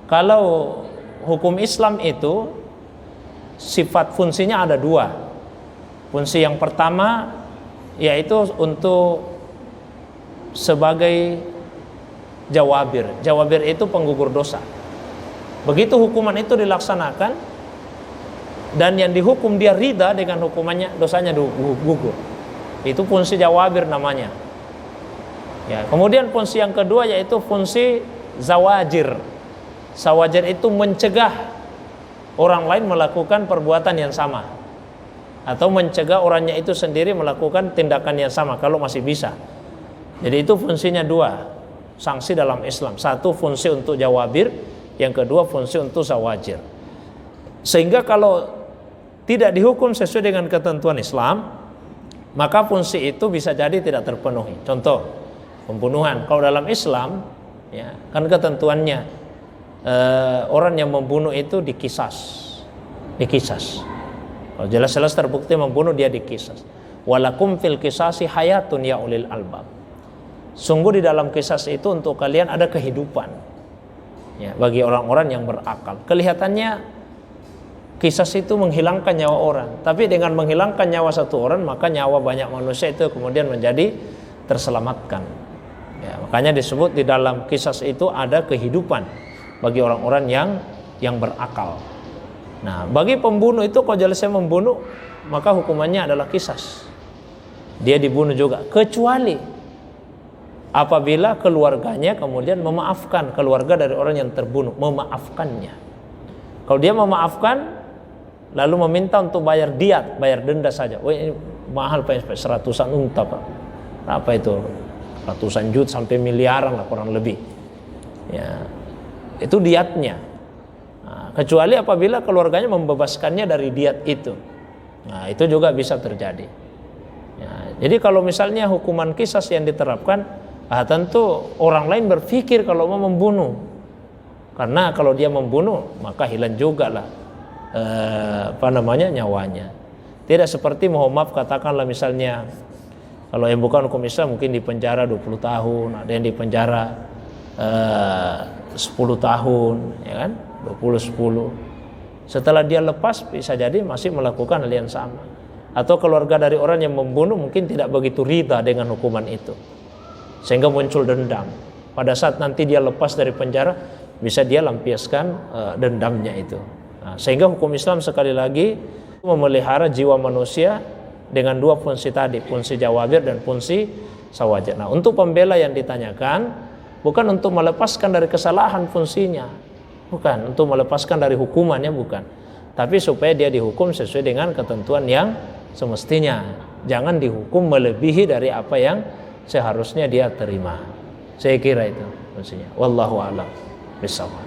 Kalau hukum Islam itu sifat fungsinya ada dua. Fungsi yang pertama yaitu untuk sebagai jawabir. Jawabir itu penggugur dosa. Begitu hukuman itu dilaksanakan dan yang dihukum dia ridha dengan hukumannya, dosanya gugur. Itu fungsi jawabir namanya. Ya, kemudian fungsi yang kedua yaitu fungsi zawajir. Zawajir itu mencegah orang lain melakukan perbuatan yang sama, atau mencegah orangnya itu sendiri melakukan tindakan yang sama kalau masih bisa. Jadi itu fungsinya dua, sanksi dalam Islam. Satu fungsi untuk jawabir, yang kedua fungsi untuk zawajir. Sehingga kalau tidak dihukum sesuai dengan ketentuan Islam, maka fungsi itu bisa jadi tidak terpenuhi. Contoh, pembunuhan. Kalau dalam Islam, ya, kan ketentuannya orang yang membunuh itu dikisas. Kalau jelas-jelas terbukti membunuh, dia dikisas. Walakum fil kisasi hayatun ya ulil albab. Sungguh di dalam kisas itu untuk kalian ada kehidupan, ya, bagi orang-orang yang berakal. Kelihatannya kisas itu menghilangkan nyawa orang, tapi dengan menghilangkan nyawa satu orang, maka nyawa banyak manusia itu kemudian menjadi terselamatkan. Ya, makanya disebut di dalam kisas itu ada kehidupan bagi orang-orang yang berakal. Nah, bagi pembunuh itu kalau jelasnya membunuh, maka hukumannya adalah kisas. Dia dibunuh juga, kecuali apabila keluarganya kemudian memaafkan, keluarga dari orang yang terbunuh memaafkannya. Kalau dia memaafkan lalu meminta untuk bayar diat, bayar denda saja. Wah, ini mahal Pak, seratusan unta Pak. Apa itu? Ratusan juta sampai miliaran lah kurang lebih. Ya, itu diatnya. Nah, kecuali apabila keluarganya membebaskannya dari diat itu. Nah, itu juga bisa terjadi. Ya, jadi kalau misalnya hukuman kisas yang diterapkan, tentu orang lain berpikir kalau mau membunuh. Karena kalau dia membunuh, maka hilang juga lah nyawanya. Tidak seperti mohon maaf katakanlah misalnya kalau yang bukan hukum Islam mungkin di penjara 20 tahun, ada yang di penjara 10 tahun, ya kan? 20-10. Setelah dia lepas bisa jadi masih melakukan hal yang sama. Atau keluarga dari orang yang membunuh mungkin tidak begitu ridha dengan hukuman itu, sehingga muncul dendam. Pada saat nanti dia lepas dari penjara, bisa dia lampiaskan dendamnya itu. Nah, sehingga hukum Islam sekali lagi memelihara jiwa manusia dengan dua fungsi tadi, fungsi jawabir dan fungsi zawajir. Nah, untuk pembela yang ditanyakan, bukan untuk melepaskan dari kesalahan fungsinya, bukan untuk melepaskan dari hukumannya, bukan, tapi supaya dia dihukum sesuai dengan ketentuan yang semestinya. Jangan dihukum melebihi dari apa yang seharusnya dia terima. Saya kira itu fungsinya. Wallahu a'lam bishawab.